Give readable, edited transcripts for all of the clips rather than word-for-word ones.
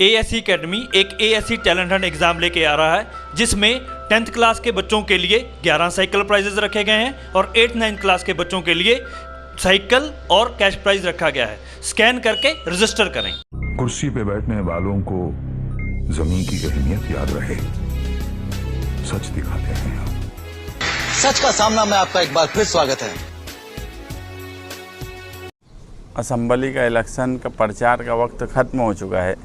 ASC academy एक ASC talent Hunt exam लेके आ रहा है, जिसमें 10th क्लास के बच्चों के लिए 11 साइकिल प्राइजेस रखे गए हैं और 8th-9th क्लास के बच्चों के लिए साइकिल और कैश प्राइज रखा गया है। स्कैन करके रजिस्टर करें। कुर्सी पे बैठने वालों को जमीन की अहमियत याद रहे, सच दिखाते हैं। सच का सामना में आपका एक बार फिर स्वागत है। असेंबली का इलेक्शन का प्रचार का वक्त ख़त्म हो चुका है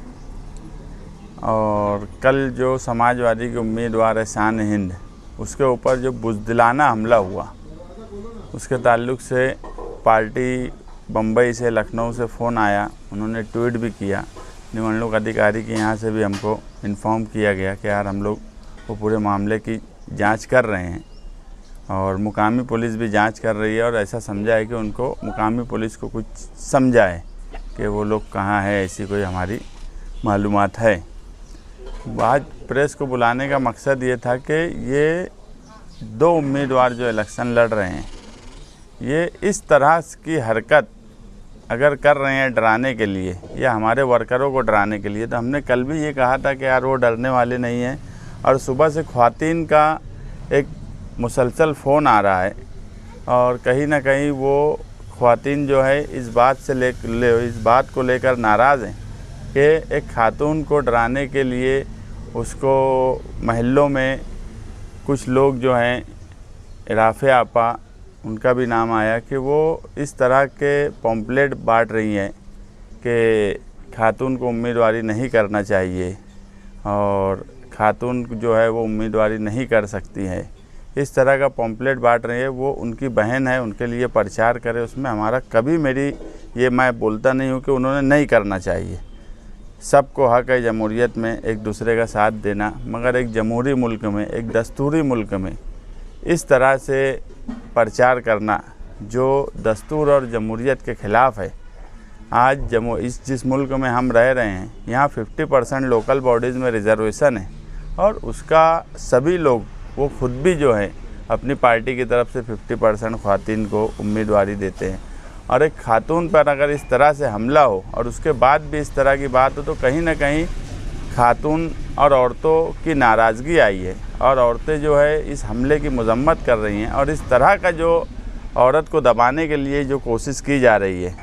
और कल जो समाजवादी के उम्मीदवार है शान हिंद, उसके ऊपर जो बुज़दिलाना हमला हुआ, उसके ताल्लुक़ से पार्टी बम्बई से, लखनऊ से फ़ोन आया। उन्होंने ट्वीट भी किया। निवडणुक अधिकारी के यहाँ से भी हमको इन्फॉर्म किया गया कि यार हम लोग वो पूरे मामले की जांच कर रहे हैं और मुकामी पुलिस भी जांच कर रही है और ऐसा समझा है कि उनको मुकामी पुलिस को कुछ समझाए कि वो लोग कहाँ है, ऐसी कोई हमारी मालूमात है। आज प्रेस को बुलाने का मकसद ये था कि ये दो उम्मीदवार जो इलेक्शन लड़ रहे हैं, ये इस तरह की हरकत अगर कर रहे हैं डराने के लिए या हमारे वर्करों को डराने के लिए, तो हमने कल भी ये कहा था कि यार वो डरने वाले नहीं हैं। और सुबह से ख्वातीन का एक मुसलसल फ़ोन आ रहा है और कहीं ना कहीं वो ख्वातीन जो है इस बात को लेकर नाराज़ हैं कि एक खातून को डराने के लिए उसको महल्लों में कुछ लोग जो हैं, राफ़े आपा उनका भी नाम आया, कि वो इस तरह के पॉम्पलेट बांट रही हैं कि खातून को उम्मीदवारी नहीं करना चाहिए और खातून जो है वो उम्मीदवारी नहीं कर सकती है। इस तरह का पॉम्पलेट बांट रही है। वो उनकी बहन है, उनके लिए प्रचार करे। उसमें हमारा कभी ये मैं बोलता नहीं हूँ कि उन्होंने नहीं करना चाहिए। सबको हक है जमहूरियत में एक दूसरे का साथ देना, मगर एक जमहूरी मुल्क में, एक दस्तूरी मुल्क में इस तरह से प्रचार करना जो दस्तूर और जमहूरियत के ख़िलाफ़ है। आज जिस मुल्क में हम रह रहे हैं, यहाँ 50% लोकल बॉडीज़ में रिजर्वेशन है और उसका सभी लोग, वो खुद भी जो है अपनी पार्टी की तरफ से 50% ख़वातीन को उम्मीदवारी देते हैं। और एक खातून पर अगर इस तरह से हमला हो और उसके बाद भी इस तरह की बात हो, तो कहीं ना कहीं खातून और औरतों की नाराज़गी आई है और औरतें जो है इस हमले की मजम्मत कर रही हैं और इस तरह का जो औरत को दबाने के लिए जो कोशिश की जा रही है,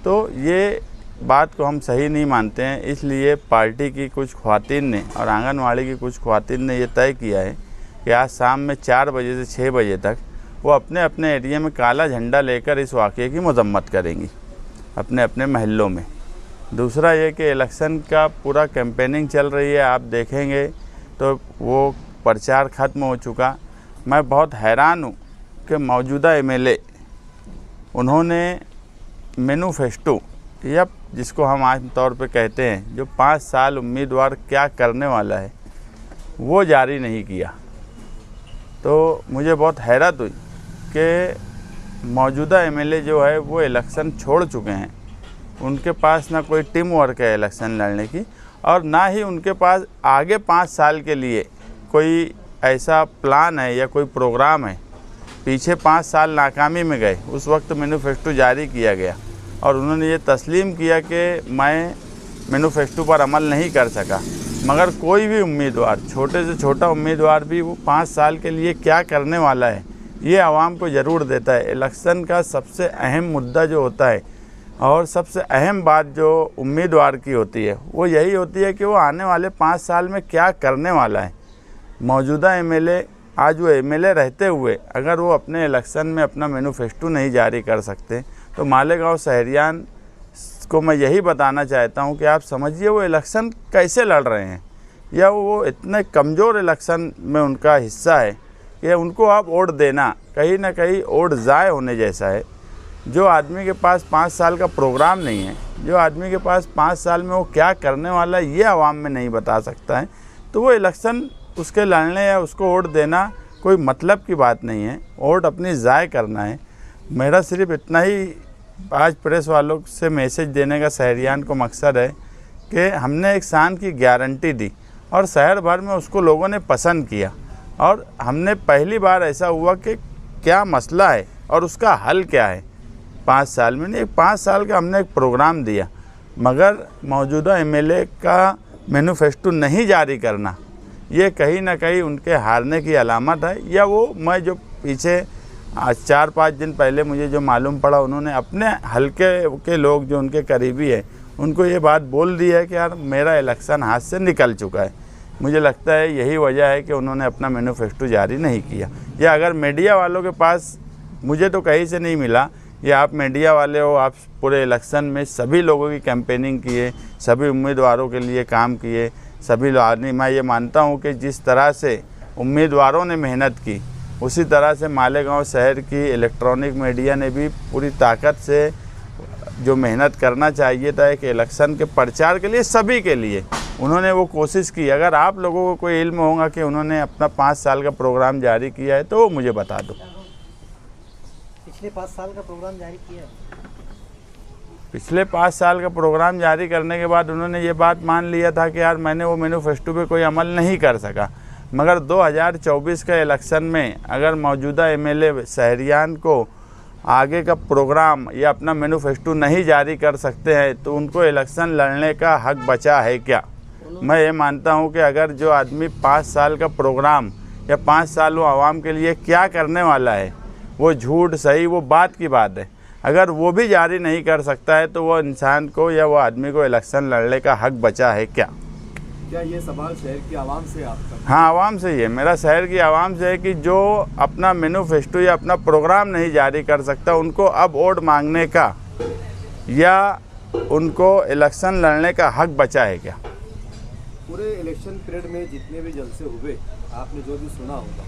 तो ये बात को हम सही नहीं मानते हैं। इसलिए पार्टी की कुछ ख़वातीन ने और आंगनवाड़ी की कुछ ख़वातीन ने ये तय किया है कि आज शाम में 4 बजे से 6 बजे तक वो अपने अपने एरिया में काला झंडा लेकर इस वाक़े की मजम्मत करेंगी अपने अपने महल्लों में। दूसरा ये कि इलेक्शन का पूरा कैंपेनिंग चल रही है, आप देखेंगे तो वो प्रचार ख़त्म हो चुका। मैं बहुत हैरान हूँ कि मौजूदा एमएलए उन्होंने मैनिफेस्टो, या जिसको हम आम तौर पे कहते हैं, जो 5 साल उम्मीदवार क्या करने वाला है, वो जारी नहीं किया। तो मुझे बहुत हैरत हुई कि मौजूदा एमएलए जो है वो इलेक्शन छोड़ चुके हैं। उनके पास ना कोई टीम वर्क है इलेक्शन लड़ने की और ना ही उनके पास आगे 5 साल के लिए कोई ऐसा प्लान है या कोई प्रोग्राम है। पीछे 5 साल नाकामी में गए, उस वक्त मैनिफेस्टो जारी किया गया और उन्होंने ये तस्लीम किया कि मैं मैनिफेस्टो पर अमल नहीं कर सका। मगर कोई भी उम्मीदवार, छोटे से छोटा उम्मीदवार भी, वो 5 साल के लिए क्या करने वाला है ये आवाम को ज़रूर देता है। इलेक्शन का सबसे अहम मुद्दा जो होता है और सबसे अहम बात जो उम्मीदवार की होती है, वो यही होती है कि वो आने वाले 5 साल में क्या करने वाला है। मौजूदा एमएलए, आज वो एमएलए रहते हुए अगर वो अपने इलेक्शन में अपना मैनिफेस्टो नहीं जारी कर सकते, तो मालेगांव शहरियान को मैं यही बताना चाहता हूं कि आप समझिए वो इलेक्शन कैसे लड़ रहे हैं, या वो इतने कमज़ोर इलेक्शन में उनका हिस्सा है कि उनको आप वोट देना कहीं ना कहीं वोट ज़ाय होने जैसा है। जो आदमी के पास 5 साल का प्रोग्राम नहीं है, जो आदमी के पास 5 साल में वो क्या करने वाला है ये आवाम में नहीं बता सकता है, तो वो इलेक्शन उसके लड़ने या उसको वोट देना कोई मतलब की बात नहीं है। वोट अपनी ज़ाय करना है। मेरा सिर्फ इतना ही आज प्रेस वालों से मैसेज देने का शहरियान को मकसद है कि हमने एक शान की गारंटी दी और शहर भर में उसको लोगों ने पसंद किया और हमने पहली बार ऐसा हुआ कि क्या मसला है और उसका हल क्या है। 5 साल में नहीं, 5 साल का हमने एक प्रोग्राम दिया, मगर मौजूदा एमएलए का मैनिफेस्टो नहीं जारी करना, ये कहीं ना कहीं उनके हारने की अलामत है। या वो मैं जो पीछे आज 4-5 दिन पहले मुझे जो मालूम पड़ा, उन्होंने अपने हल्के के लोग जो उनके करीबी है उनको ये बात बोल दी है कि यार मेरा इलेक्शन हाथ से निकल चुका है। मुझे लगता है यही वजह है कि उन्होंने अपना मैनिफेस्टो जारी नहीं किया। या अगर मीडिया वालों के पास, मुझे तो कहीं से नहीं मिला, या आप मीडिया वाले हो, आप पूरे इलेक्शन में सभी लोगों की कैंपेनिंग किए, सभी उम्मीदवारों के लिए काम किए, सभी आदमी, मैं ये मानता हूँ कि जिस तरह से उम्मीदवारों ने मेहनत की उसी तरह से मालेगांव शहर की इलेक्ट्रॉनिक मीडिया ने भी पूरी ताकत से जो मेहनत करना चाहिए था कि इलेक्शन के प्रचार के लिए, सभी के लिए उन्होंने वो कोशिश की। अगर आप लोगों को कोई इल्म होगा कि उन्होंने अपना 5 साल का प्रोग्राम जारी किया है तो वो मुझे बता दो। पिछले 5 साल का प्रोग्राम जारी किया है। पिछले 5 साल का प्रोग्राम जारी करने के बाद उन्होंने ये बात मान लिया था कि यार मैंने वो मैनिफेस्टो पे कोई अमल नहीं कर सका। मगर 2024 का इलेक्शन में अगर मौजूदा एमएलए शहरियान को आगे का प्रोग्राम या अपना मैनिफेस्टो नहीं जारी कर सकते हैं तो उनको इलेक्शन लड़ने का हक बचा है क्या? मैं ये मानता हूँ कि अगर जो आदमी 5 साल का प्रोग्राम या 5 साल वो आवाम के लिए क्या करने वाला है, वो झूठ सही वो बात की बात है। अगर वो भी जारी नहीं कर सकता है तो वो इंसान को या वो आदमी को इलेक्शन लड़ने का हक बचा है क्या? क्या ये सवाल शहर की आवाम से आपका? हाँ, आवाम से ही है, मेरा शहर की आवाम से है कि जो अपना मैनिफेस्टो या अपना प्रोग्राम नहीं जारी कर सकता उनको अब वोट मांगने का या उनको इलेक्शन लड़ने का हक बचा है क्या? पूरे इलेक्शन पीरियड में जितने भी जलसे हुए, आपने जो भी सुना होगा,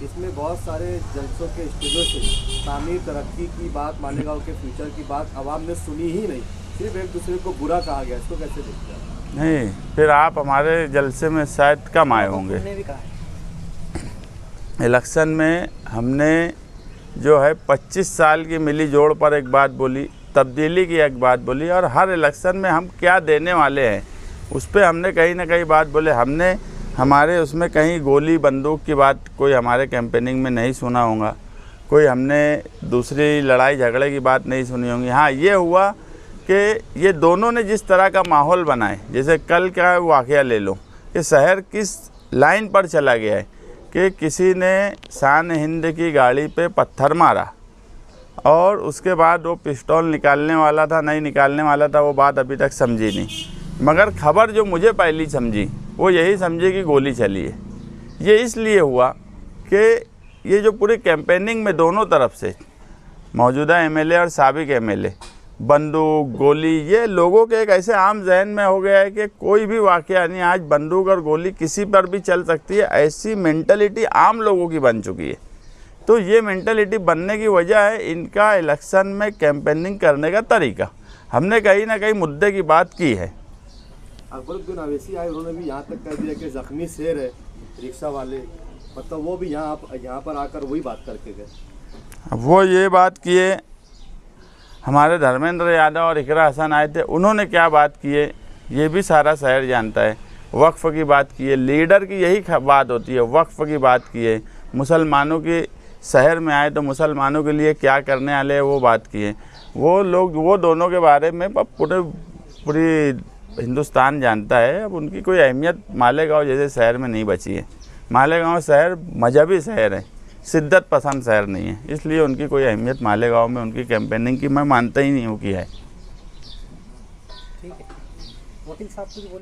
इसमें बहुत सारे जलसों के स्टेजों से तामीर तरक्की की बात, मालेगांव के फ्यूचर की बात आवाम ने सुनी ही नहीं, सिर्फ एक दूसरे को बुरा कहा गया। इसको कैसे देखते हैं? नहीं, फिर आप हमारे जलसे में शायद कम आए होंगे। इलेक्शन में हमने जो है 25 साल की मिली जोड़ पर एक बात बोली, तब्दीली की एक बात बोली, और हर इलेक्शन में हम क्या देने वाले हैं उस पर हमने कहीं ना कहीं बात बोले। हमने हमारे उसमें कहीं गोली बंदूक की बात कोई हमारे कैंपेनिंग में नहीं सुना होगा, कोई हमने दूसरी लड़ाई झगड़े की बात नहीं सुनी होगी। हाँ, ये हुआ कि ये दोनों ने जिस तरह का माहौल बनाए, जैसे कल का वाक़या ले लो कि शहर किस लाइन पर चला गया है कि किसी ने शान हिंद की गाड़ी पे पत्थर मारा और उसके बाद वो पिस्तौल निकालने वाला था नहीं निकालने वाला था वो बात अभी तक समझी नहीं, मगर खबर जो मुझे पहली समझी वो यही समझी कि गोली चली है। ये इसलिए हुआ कि ये जो पूरी कैंपेनिंग में दोनों तरफ से मौजूदा एमएलए और साबिक एमएलए बंदूक गोली, ये लोगों के एक ऐसे आम जहन में हो गया है कि कोई भी वाक़या नहीं, आज बंदूक और गोली किसी पर भी चल सकती है, ऐसी मेंटलिटी आम लोगों की बन चुकी है। तो ये मेंटलिटी बनने की वजह है इनका इलेक्शन में कैंपेनिंग करने का तरीका। हमने कहीं ना कहीं मुद्दे की बात की है। अकबरुद्दीन अवैसी आए, उन्होंने भी यहाँ तक कह दिया कि जख्मी शेर है रिक्शा वाले, मतलब वो भी यहाँ पर आकर वही बात करके गए। अब वो ये बात किए, हमारे धर्मेंद्र यादव और इकरा हसन आए थे, उन्होंने क्या बात किए ये भी सारा शहर जानता है। वक्फ की बात की है, लीडर की यही बात होती है, वक्फ की बात की है। मुसलमानों के शहर में आए तो मुसलमानों के लिए क्या करने वाले हैं वो बात की है। वो लोग, वो दोनों के बारे में पूरी हिंदुस्तान जानता है। अब उनकी कोई अहमियत मालेगांव जैसे शहर में नहीं बची है। मालेगांव शहर मजहबी शहर है, शिद्दत पसंद शहर नहीं है, इसलिए उनकी कोई अहमियत मालेगांव में उनकी कैंपेनिंग की मैं मानता ही नहीं हूँ कि है। ठीक है, वकील साहब कुछ बोल